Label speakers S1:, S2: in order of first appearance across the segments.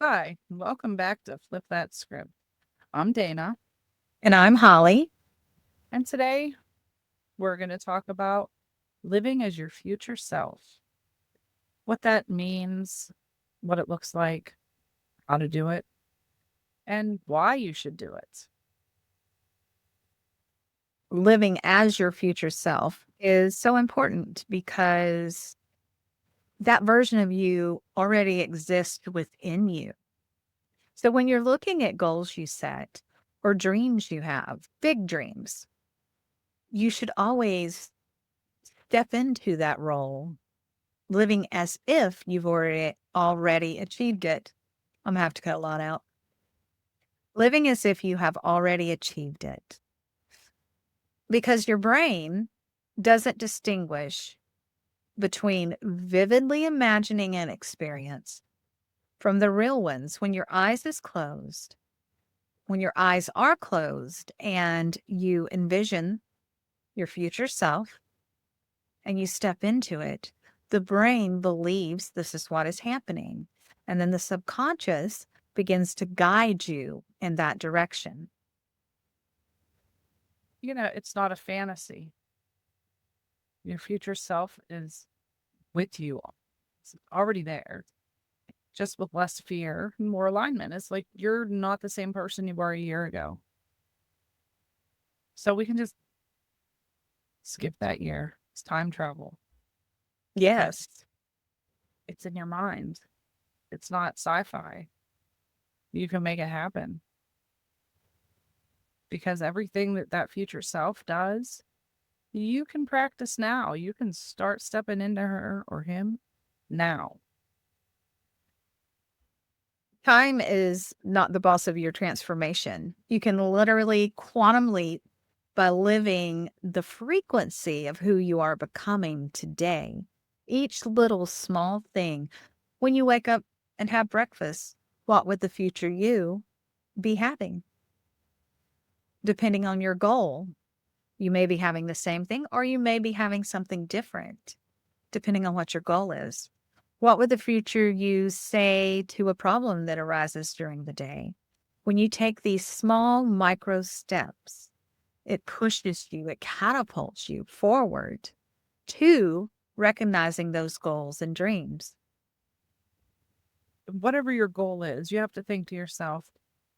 S1: Hi, welcome back to Flip That Script. I'm Dana,
S2: And I'm Holly.
S1: and today we're going to talk about living as your future self, what that means, what it looks like, how to do it, and why you should do it.
S2: Living as your future self is so important because that version of you already exists within you. So when you're looking at goals you set or dreams you have, big dreams, you should always step into that role, living as if you've already achieved it. I'm gonna have to cut a lot out. Living as if you have already achieved it. Because your brain doesn't distinguish between vividly imagining an experience from the real ones when your eyes is closed. When your eyes are closed and you envision your future self and you step into it, the brain believes this is what is happening. And then the subconscious begins to guide you in that direction.
S1: It's not a fantasy. Your future self is with you, it's already there, just with less fear and more alignment. It's like you're not the same person you were a year ago. So we can just skip that year. It's time travel because
S2: Yes.
S1: it's in your mind. It's not sci-fi. You can make it happen because everything that future self does, you can practice now. You can start stepping into her or him now.
S2: Time is not the boss of your transformation. You can literally quantum leap by living the frequency of who you are becoming today. Each little small thing. When you wake up and have breakfast, what would the future you be having? Depending on your goal, you may be having the same thing or you may be having something different, depending on what your goal is. What would the future you say to a problem that arises during the day? When you take these small micro steps, it pushes you, it catapults you forward to recognizing those goals and dreams.
S1: Whatever your goal is, you have to think to yourself,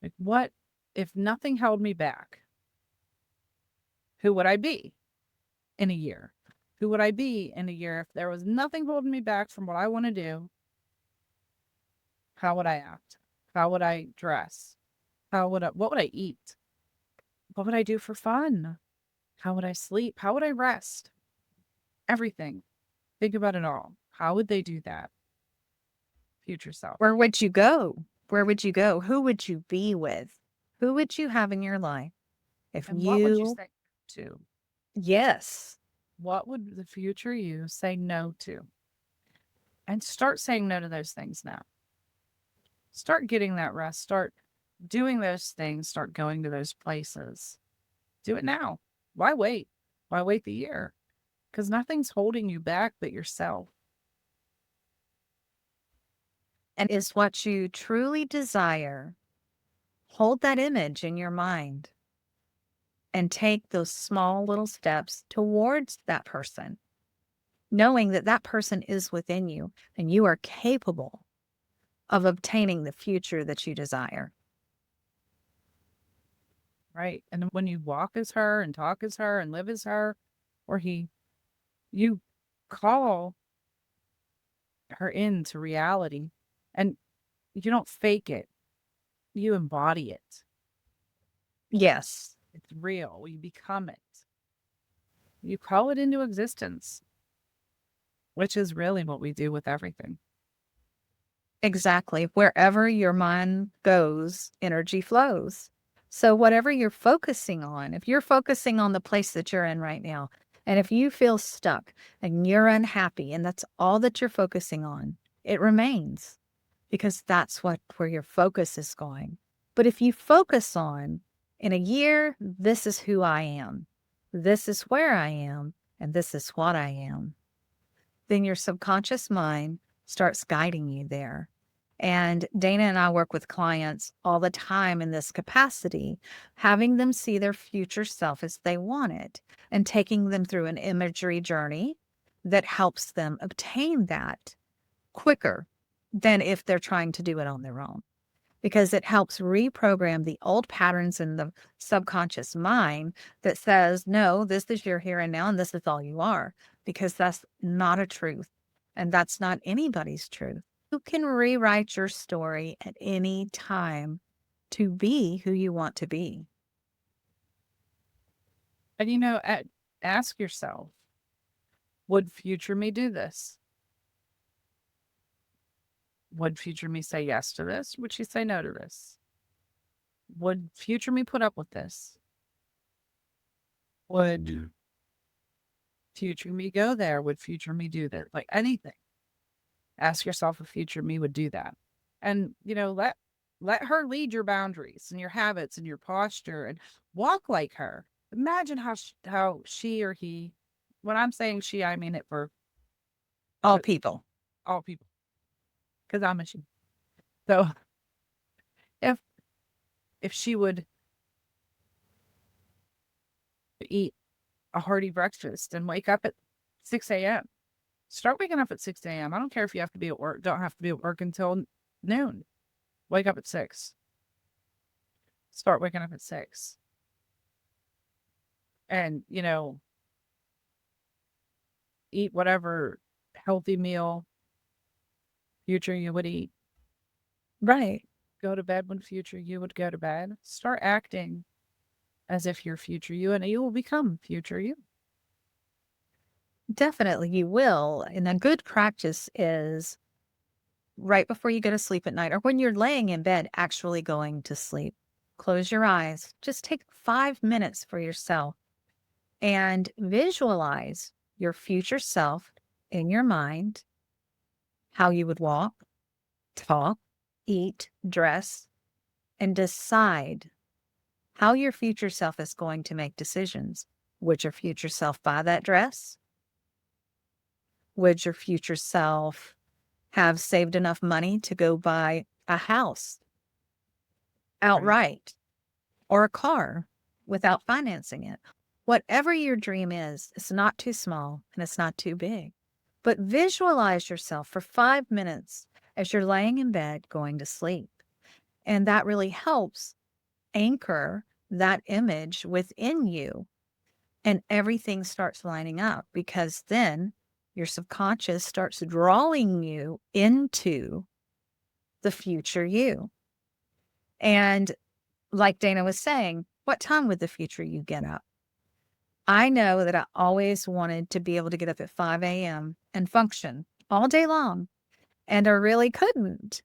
S1: like, what if nothing held me back? Who would I be in a year? Who would I be in a year if there was nothing holding me back from what I want to do? How would I act? How would I dress? What would I eat? What would I do for fun? How would I sleep? How would I rest? Everything. Think about it all. How would they do that? Future self.
S2: Where would you go? Where would you go? Who would you be with? Who would you have in your life? If
S1: And what would you
S2: you,
S1: say to?
S2: yes,
S1: What would the future you say no to? And start saying no to those things now. Start getting that rest. Start doing those things. Start going to those places. Do it now. Why wait? Why wait the year? Because nothing's holding you back but yourself.
S2: and is what you truly desire, hold that image in your mind and take those small little steps towards that person, knowing that that person is within you and you are capable of obtaining the future that you desire.
S1: Right. And when you walk as her and talk as her and live as her or he, you call her into reality and you don't fake it, you embody it.
S2: Yes,
S1: It's real. You become it. You call it into existence, which is really what we do with everything.
S2: exactly. Wherever your mind goes, energy flows. So, whatever you're focusing on, if you're focusing on the place that you're in right now, and if you feel stuck and you're unhappy and that's all that you're focusing on, it remains because that's where your focus is going. But if you focus on in a year, this is who I am, this is where I am, and this is what I am, then your subconscious mind starts guiding you there. And Dana and I work with clients all the time in this capacity, having them see their future self as they want it and taking them through an imagery journey that helps them obtain that quicker than if they're trying to do it on their own. Because it helps reprogram the old patterns in the subconscious mind that says, no, this is your here and now, and this is all you are, because that's not a truth. And that's not anybody's truth. You can rewrite your story at any time to be who you want to be.
S1: And ask yourself, would future me do this? Would future me say yes to this? Would she say no to this? Would future me put up with this? Would future me go there? Would future me do that? Like anything. Ask yourself if future me would do that. And, let her lead your boundaries and your habits and your posture and walk like her. Imagine how she or he, when I'm saying she, I mean it for
S2: All people.
S1: all people, because I'm a she. So if she would eat a hearty breakfast and wake up at 6 a.m., start waking up at 6 a.m. I don't care if you have to be at work, don't have to be at work until noon. Wake up at 6. Start waking up at 6. And, eat whatever healthy meal future you would eat.
S2: Right.
S1: Go to bed when future you would go to bed. Start acting as if you're future you, and you will become future you.
S2: Definitely, you will. And a good practice is right before you go to sleep at night or when you're laying in bed, actually going to sleep. Close your eyes. Just take 5 minutes for yourself and visualize your future self in your mind, how you would walk, talk, eat, dress, and decide how your future self is going to make decisions. Would your future self buy that dress? Would your future self have saved enough money to go buy a house outright or a car without financing it? Whatever your dream is, it's not too small and it's not too big. But visualize yourself for 5 minutes as you're laying in bed going to sleep. And that really helps anchor that image within you. And everything starts lining up because then your subconscious starts drawing you into the future you. And like Dana was saying, what time would the future you get up? I know that I always wanted to be able to get up at 5 a.m. and function all day long, and I really couldn't.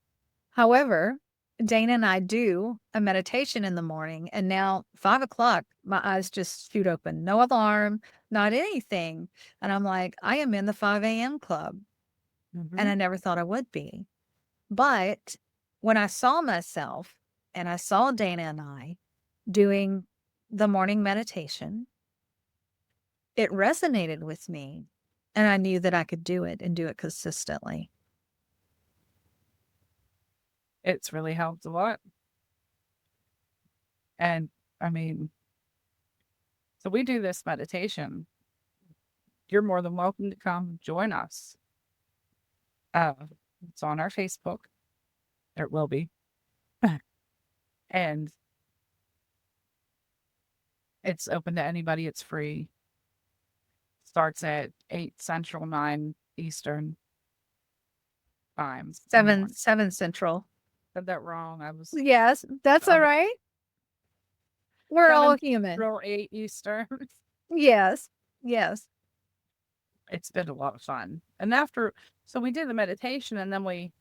S2: However, Dana and I do a meditation in the morning, and now 5 o'clock, my eyes just shoot open. No alarm, not anything. And I'm like, I am in the 5 a.m. club. And I never thought I would be. But when I saw myself and I saw Dana and I doing the morning meditation, it resonated with me. And I knew that I could do it and do it consistently.
S1: It's really helped a lot. And I mean, so we do this meditation. You're more than welcome to come join us. It's on our Facebook. It will be. And it's open to anybody. It's free. Starts at 8 Central, 9 Eastern times.
S2: 7 Central.
S1: Said that wrong. I was
S2: Yes, that's all right. We're all human.
S1: Central, 8 Eastern.
S2: Yes. Yes.
S1: It's been a lot of fun. And so we did the meditation and then we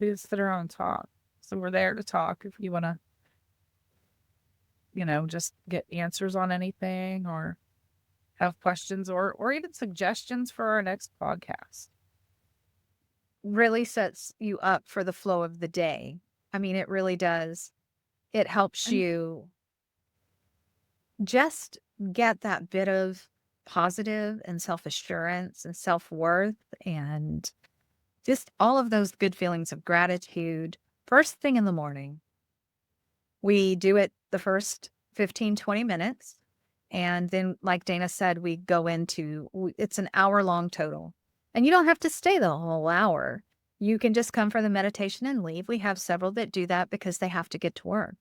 S1: just sit around and talk. So we're there to talk if you want to, just get answers on anything or have questions or even suggestions for our next podcast.
S2: Really sets you up for the flow of the day. I mean, it really does. It helps you just get that bit of positive and self-assurance and self-worth and just all of those good feelings of gratitude first thing in the morning. We do it the first 15, 20 minutes. And then, like Dana said, we go into it's an hour long total. And you don't have to stay the whole hour. You can just come for the meditation and leave. We have several that do that because they have to get to work.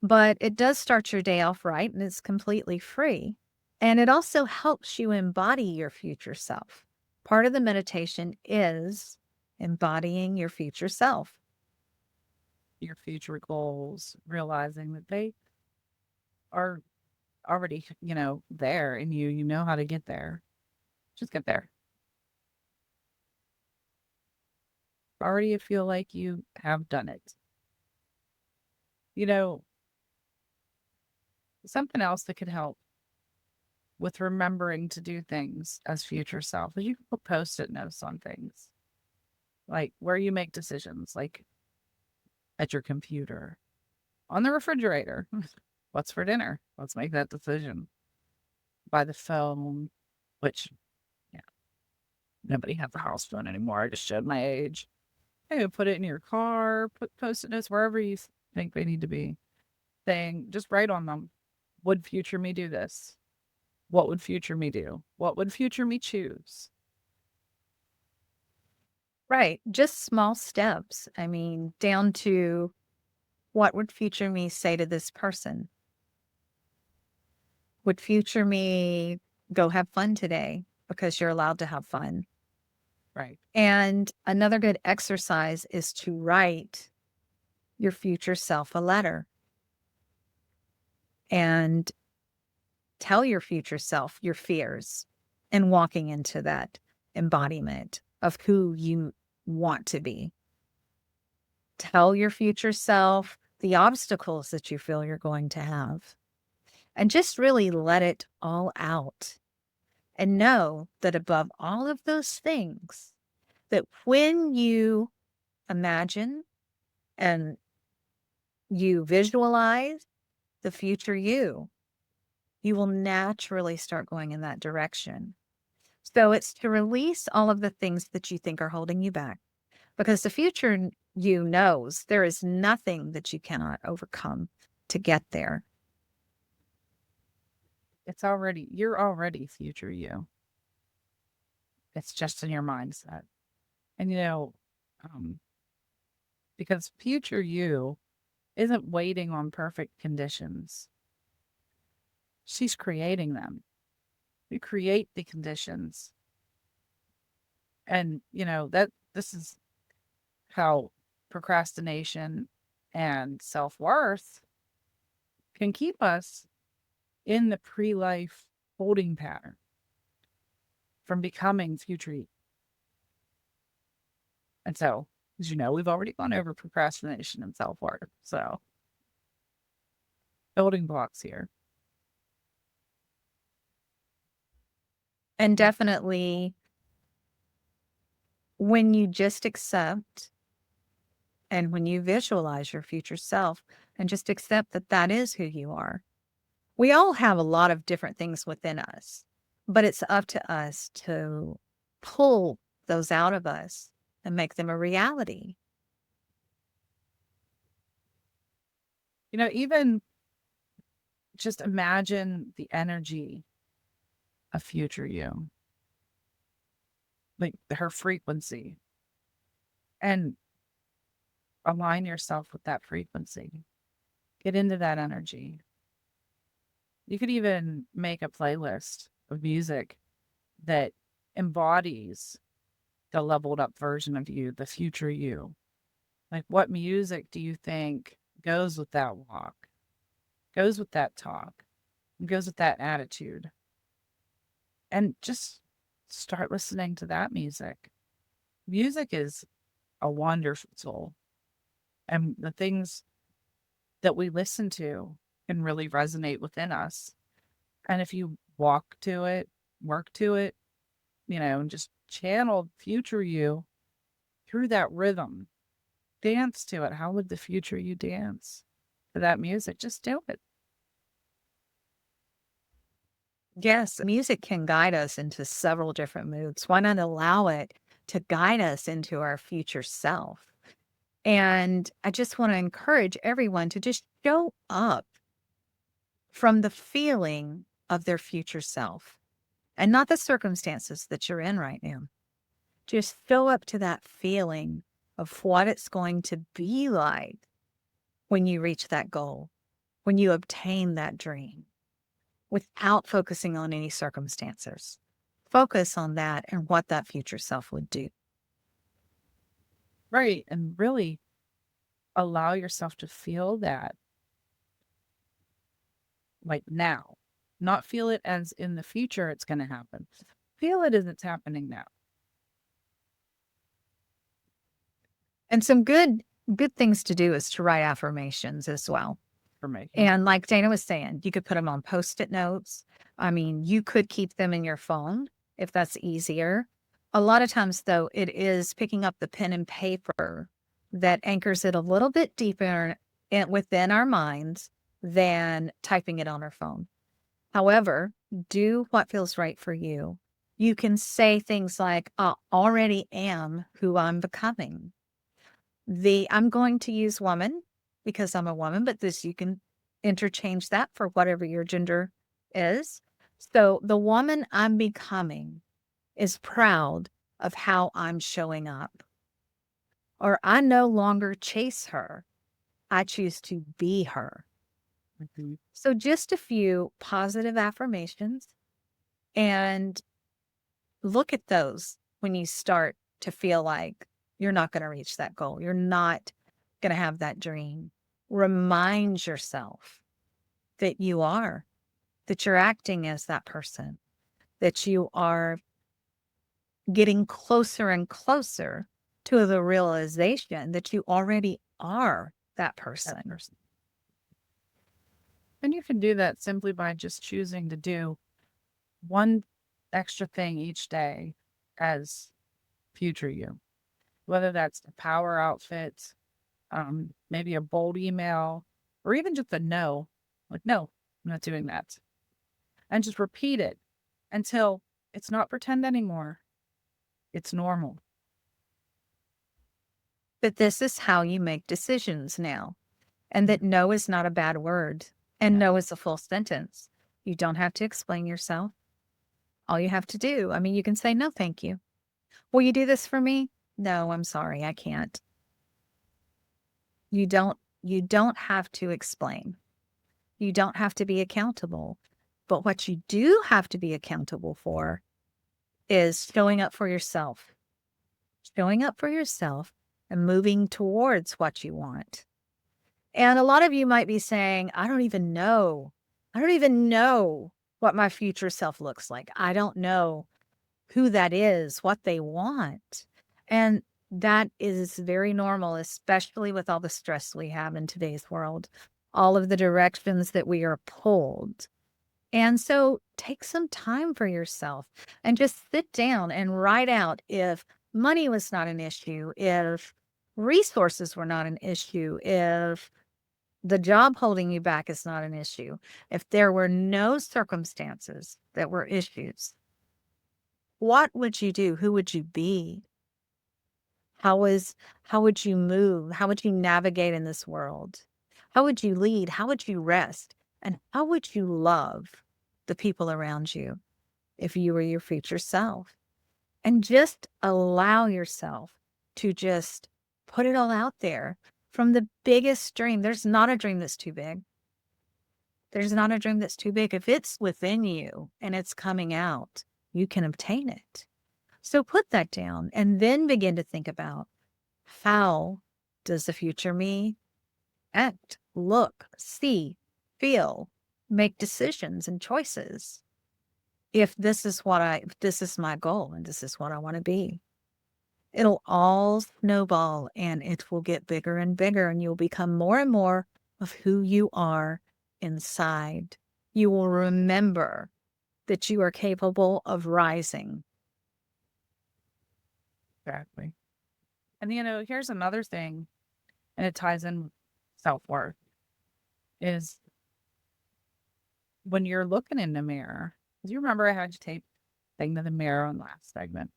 S2: But it does start your day off right and it's completely free. And it also helps you embody your future self. Part of the meditation is embodying your future self.
S1: Your future goals, realizing that they are already, there in you. You know how to get there. Just get there. Already you feel like you have done it. You know, something else that could help with remembering to do things as future self is you can put post-it notes on things. Like where you make decisions, like at your computer, on the refrigerator. What's for dinner? Let's make that decision. By the phone, which, yeah, nobody has a house phone anymore. I just showed my age. Hey, put it in your car, put post-it notes wherever you think they need to be. Saying, just write on them. Would future me do this? What would future me do? What would future me choose?
S2: Right. Just small steps. I mean, down to what would future me say to this person? Would future me go have fun today because you're allowed to have fun?
S1: Right.
S2: And another good exercise is to write your future self a letter and tell your future self your fears and walking into that embodiment of who you want to be. Tell your future self the obstacles that you feel you're going to have and just really let it all out. And know that above all of those things, that when you imagine and you visualize the future you will naturally start going in that direction. So it's to release all of the things that you think are holding you back because the future you knows there is nothing that you cannot overcome to get there.
S1: You're already future you. It's just in your mindset. And, um, because future you isn't waiting on perfect conditions, she's creating them. You create the conditions. And, that this is how procrastination and self worth can keep us in the pre life holding pattern from becoming future you. And so, as you know, we've already gone over procrastination and self worth. So, building blocks here.
S2: And definitely when you just accept and when you visualize your future self and just accept that that is who you are. We all have a lot of different things within us, but it's up to us to pull those out of us and make them a reality.
S1: Even just imagine the energy of future you, like her frequency, and align yourself with that frequency. Get into that energy. You could even make a playlist of music that embodies the leveled up version of you, the future you. Like, what music do you think goes with that walk, goes with that talk, goes with that attitude? And just start listening to that music. Music is a wonderful tool. And the things that we listen to can really resonate within us. And if you walk to it, work to it, and just channel future you through that rhythm, dance to it. How would the future you dance to that music? Just do it.
S2: Yes, music can guide us into several different moods. Why not allow it to guide us into our future self? And I just want to encourage everyone to just show up from the feeling of their future self and not the circumstances that you're in right now. Just show up to that feeling of what it's going to be like when you reach that goal, when you obtain that dream, without focusing on any circumstances. Focus on that and what that future self would do.
S1: Right. And really allow yourself to feel that like now, not feel it as in the future it's going to happen. Feel it as it's happening now.
S2: And some good things to do is to write affirmations as well.
S1: For making.
S2: And like Dana was saying, you could put them on Post-it notes. I mean, you could keep them in your phone if that's easier. A lot of times, though, it is picking up the pen and paper that anchors it a little bit deeper within our minds than typing it on our phone. However, do what feels right for you. You can say things like, I already am who I'm becoming. I'm going to use woman because I'm a woman, but this you can interchange that for whatever your gender is. So the woman I'm becoming is proud of how I'm showing up. Or I no longer chase her. I choose to be her.
S1: Mhm.
S2: So just a few positive affirmations, and look at those when you start to feel like you're not going to reach that goal. You're not going to have that dream. Remind yourself that you are, that you're acting as that person, that you are getting closer and closer to the realization that you already are that
S1: That
S2: person.
S1: person. And you can do that simply by just choosing to do one extra thing each day as future you, whether that's a power outfit, maybe a bold email, or even just a no, like, no, I'm not doing that. And just repeat it until it's not pretend anymore. It's normal.
S2: But this is how you make decisions now. And that no is not a bad word. And no is a full sentence. You don't have to explain yourself. All you have to do, I mean, you can say, no, thank you. Will you do this for me? No, I'm sorry, I can't. You don't have to explain. You don't have to be accountable. But what you do have to be accountable for is showing up for yourself. Showing up for yourself and moving towards what you want. And a lot of you might be saying, I don't even know. I don't even know what my future self looks like. I don't know who that is, what they want. And that is very normal, especially with all the stress we have in today's world, all of the directions that we are pulled. And so take some time for yourself and just sit down and write out if money was not an issue, if resources were not an issue, if the job holding you back is not an issue, if there were no circumstances that were issues, what would you do? Who would you be? How would you move? How would you navigate in this world? How would you lead? How would you rest? And how would you love the people around you if you were your future self? And just allow yourself to just put it all out there from the biggest dream. There's not a dream that's too big. There's not a dream that's too big. If it's within you and it's coming out, you can obtain it. So put that down and then begin to think about, how does the future me act, look, see, feel, make decisions and choices? If this is my goal and this is what I want to be, it'll all snowball and it will get bigger and bigger, and you'll become more and more of who you are inside. You will remember that you are capable of rising.
S1: Exactly. And here's another thing, and it ties in with self-worth, is when you're looking in the mirror. Do you remember I had you tape thing to the mirror on last segment?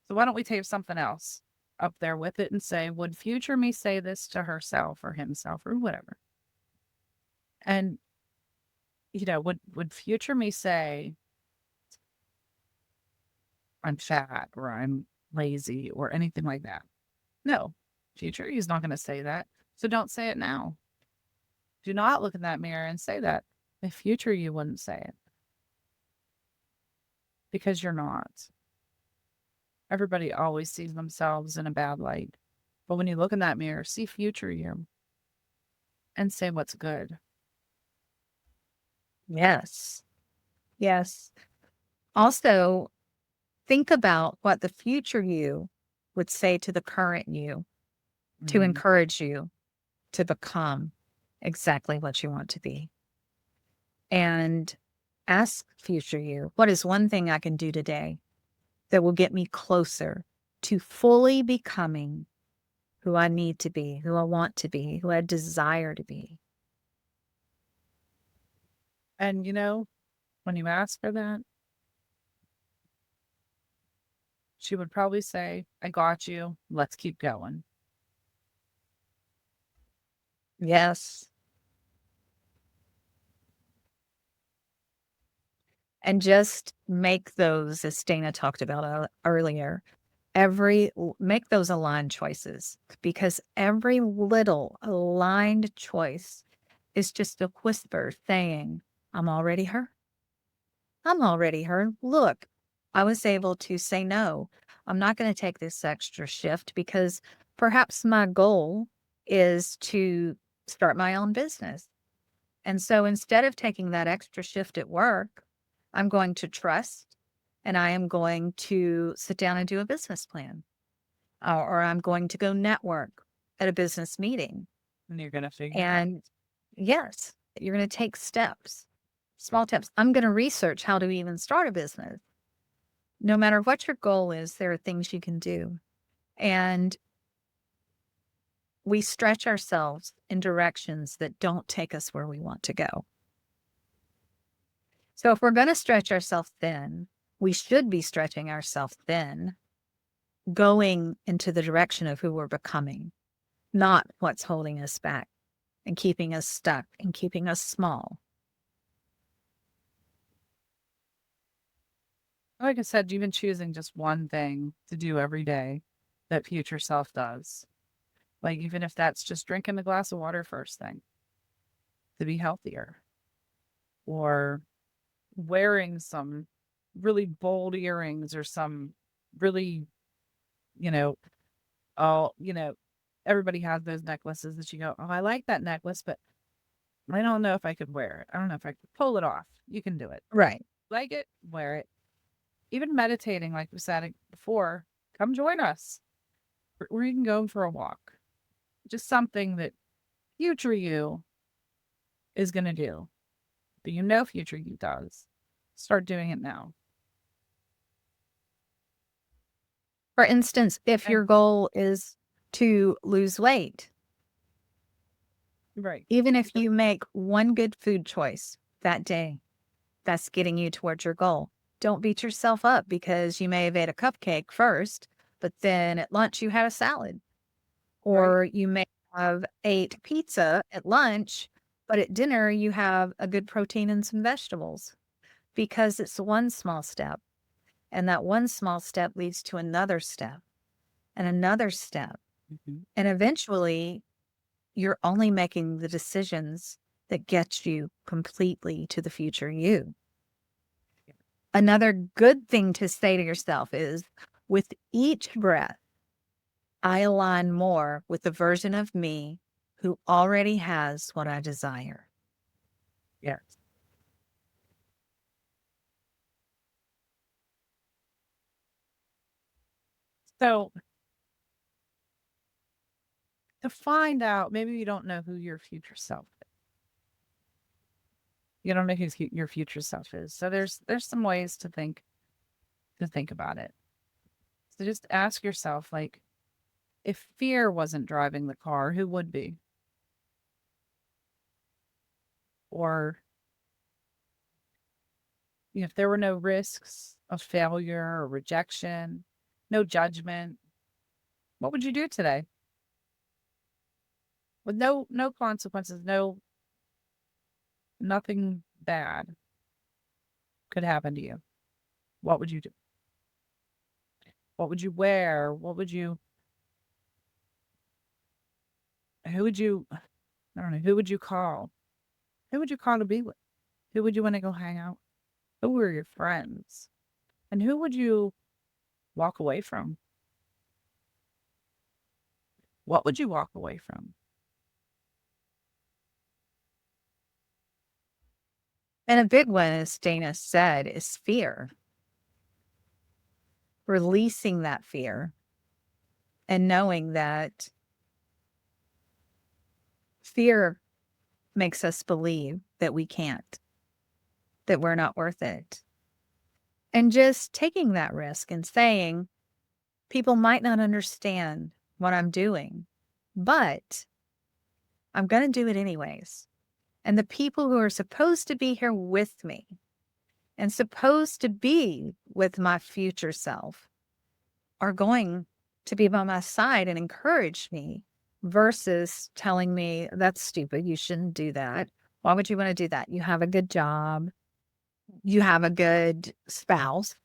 S1: So why don't we tape something else? up there with it and say, would future me say this to herself or himself or whatever? And, would future me say, I'm fat or I'm lazy or anything like that? No, future you's not going to say that. So don't say it now. Do not look in that mirror and say that. In future, you wouldn't say it because you're not. Everybody always sees themselves in a bad light. But when you look in that mirror, see future you and say what's good.
S2: Yes. Yes. Also, think about what the future you would say to the current you to
S1: Mm.
S2: encourage you to become exactly what you want to be. And ask future you, what is one thing I can do today that will get me closer to fully becoming who I need to be, who I want to be, who I desire to be?
S1: And when you ask her that, she would probably say, I got you. Let's keep going.
S2: Yes. And just make those, as Dana talked about earlier, make those aligned choices, because every little aligned choice is just a whisper saying, I'm already her. I'm already her. Look, I was able to say no. I'm not going to take this extra shift because perhaps my goal is to start my own business. And so instead of taking that extra shift at work, I'm going to trust and I am going to sit down and do a business plan, or I'm going to go network at a business meeting.
S1: And you're going to figure it out.
S2: And yes, you're going to take steps, small steps. I'm going to research how to even start a business. No matter what your goal is, there are things you can do. And we stretch ourselves in directions that don't take us where we want to go. So if we're going to stretch ourselves thin, we should be stretching ourselves thin, going into the direction of who we're becoming, not what's holding us back and keeping us stuck and keeping us small.
S1: Like I said, even choosing just one thing to do every day that future self does. Like, even if that's just drinking a glass of water first thing to be healthier, or wearing some really bold earrings or some really, you know, oh, everybody has those necklaces that you go, oh, I like that necklace, but I don't know if I could wear it. I don't know if I could pull it off. You can do it.
S2: Right.
S1: Like it, wear it. Even meditating, like we said before, come join us. Or you can go for a walk. Just something that future you is going to do. But future you does. Start doing it now.
S2: For instance, if
S1: And
S2: your goal is to lose weight,
S1: right.
S2: even if you make one good food choice that day, that's getting you towards your goal. Don't beat yourself up because you may have ate a cupcake first, but then at lunch you had a salad.
S1: Right.
S2: Or you may have ate pizza at lunch, but at dinner you have a good protein and some vegetables, because it's one small step. And that one small step leads to another step and another step.
S1: Mhm.
S2: And eventually you're only making the decisions that get you completely to the future you. Another good thing to say to yourself is, with each breath, I align more with the version of me who already has what I desire.
S1: Yes. So to find out, maybe you don't know who your future self is. You don't know who your future self is. So there's some ways to think about it. So just ask yourself, like, if fear wasn't driving the car, who would be? Or if there were no risks of failure or rejection, no judgment, What would you do today? With no consequences, nothing bad could happen to you. What would you do? What would you wear? Who would you, I don't know, who would you call? Who would you call to be with? Who would you want to go hang out? Who were your friends? And who would you walk away from? What would you walk away from?
S2: And a big one, as Dana said, is fear. Releasing that fear and knowing that fear makes us believe that we can't, that we're not worth it. And just taking that risk and saying, people might not understand what I'm doing, but I'm going to do it anyways. And the people who are supposed to be here with me and supposed to be with my future self are going to be by my side and encourage me versus telling me, that's stupid. You shouldn't do that. Why would you want to do that? You have a good job. You have a good spouse.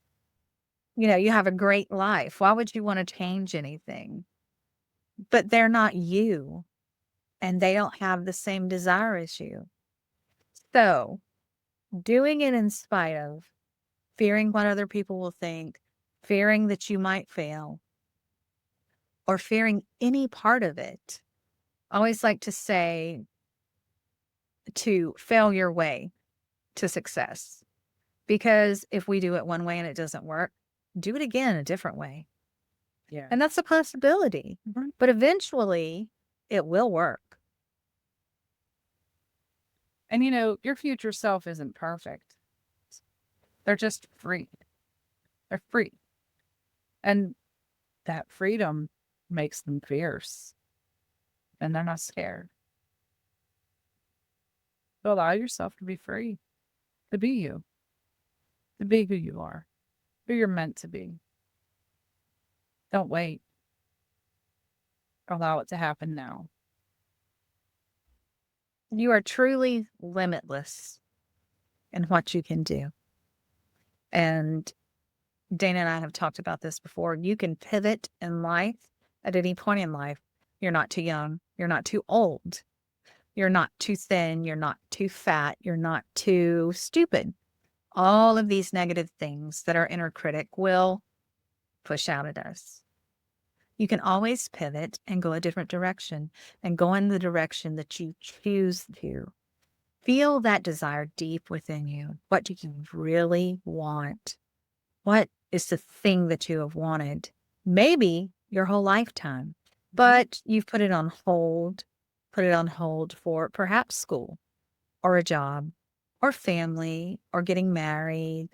S2: You have a great life. Why would you want to change anything? But they're not you and they don't have the same desire as you. So doing it in spite of fearing what other people will think, fearing that you might fail, or fearing any part of it. I always like to say to fail your way to success. Because if we do it one way and it doesn't work, do it again a different way.
S1: Yeah.
S2: And that's a possibility.
S1: Mhm.
S2: But eventually it will work.
S1: And your future self isn't perfect. They're just free. They're free. And that freedom makes them fierce. And they're not scared. So allow yourself to be free, to be you, to be who you are, who you're meant to be. Don't wait. Allow it to happen now.
S2: You are truly limitless in what you can do. And Dana and I have talked about this before. You can pivot in life at any point in life. You're not too young. You're not too old. You're not too thin. You're not too fat. You're not too stupid. All of these negative things that our inner critic will push out at us. You can always pivot and go a different direction and go in the direction that you choose to. Feel that desire deep within you. What do you really want? What is the thing that you have wanted? Maybe your whole lifetime, but you've put it on hold for perhaps school or a job or family or getting married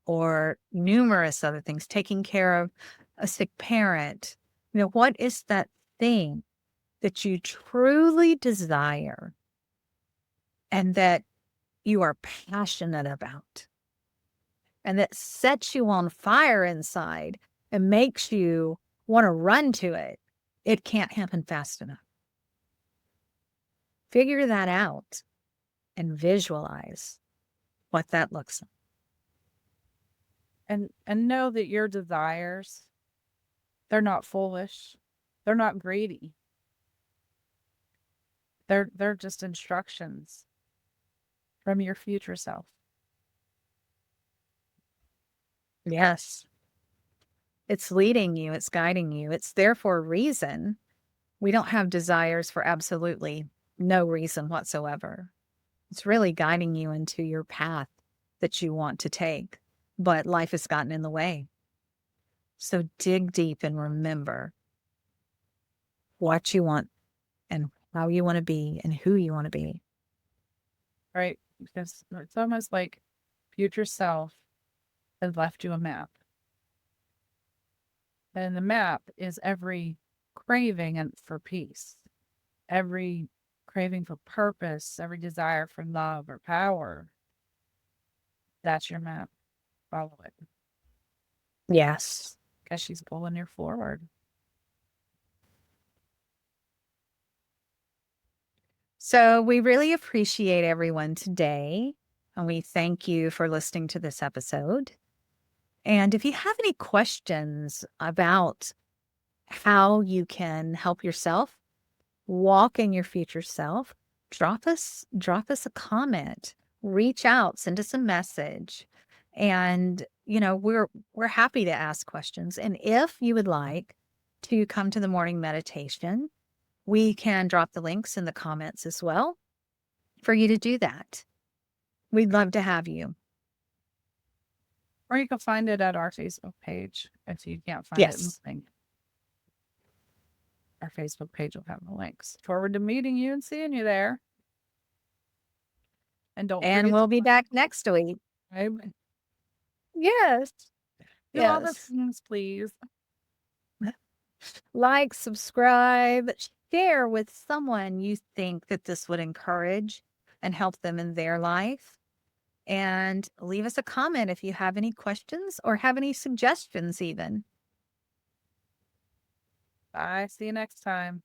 S2: or numerous other things, taking care of a sick parent. What is that thing that you truly desire and that you are passionate about and that sets you on fire inside and makes you want to run to it? It can't happen fast enough. Figure that out and visualize what that looks like.
S1: And know that your desires, they're not foolish. They're not greedy. They're just instructions from your future self.
S2: Yes. It's leading you, it's guiding you. It's there for a reason. We don't have desires for absolutely no reason whatsoever. It's really guiding you into your path that you want to take, but life has gotten in the way. So dig deep and remember what you want and how you want to be and who you want to be.
S1: Right? Because it's almost like future self has left you a map. And the map is every craving and for peace, every craving for purpose, every desire for love or power. That's your map. Follow it
S2: Yes.
S1: because she's pulling you forward.
S2: So we really appreciate everyone today. And we thank you for listening to this episode. And if you have any questions about how you can help yourself walk in your future self, drop us a comment, reach out, send us a message. And we're happy to ask questions. And if you would like to come to the morning meditation, we can drop the links in the comments as well for you to do that. We'd love to have you.
S1: Or you can find it at our Facebook page if you can't find it in the
S2: Yes.
S1: link. Our Facebook page will have the links. Forward to meeting you and seeing you there. And
S2: we'll be back next week.
S1: Right?
S2: Yes.
S1: Do all the things, please.
S2: Like, subscribe, share with someone you think that this would encourage and help them in their life. And leave us a comment if you have any questions or have any suggestions even.
S1: Bye. See you next time.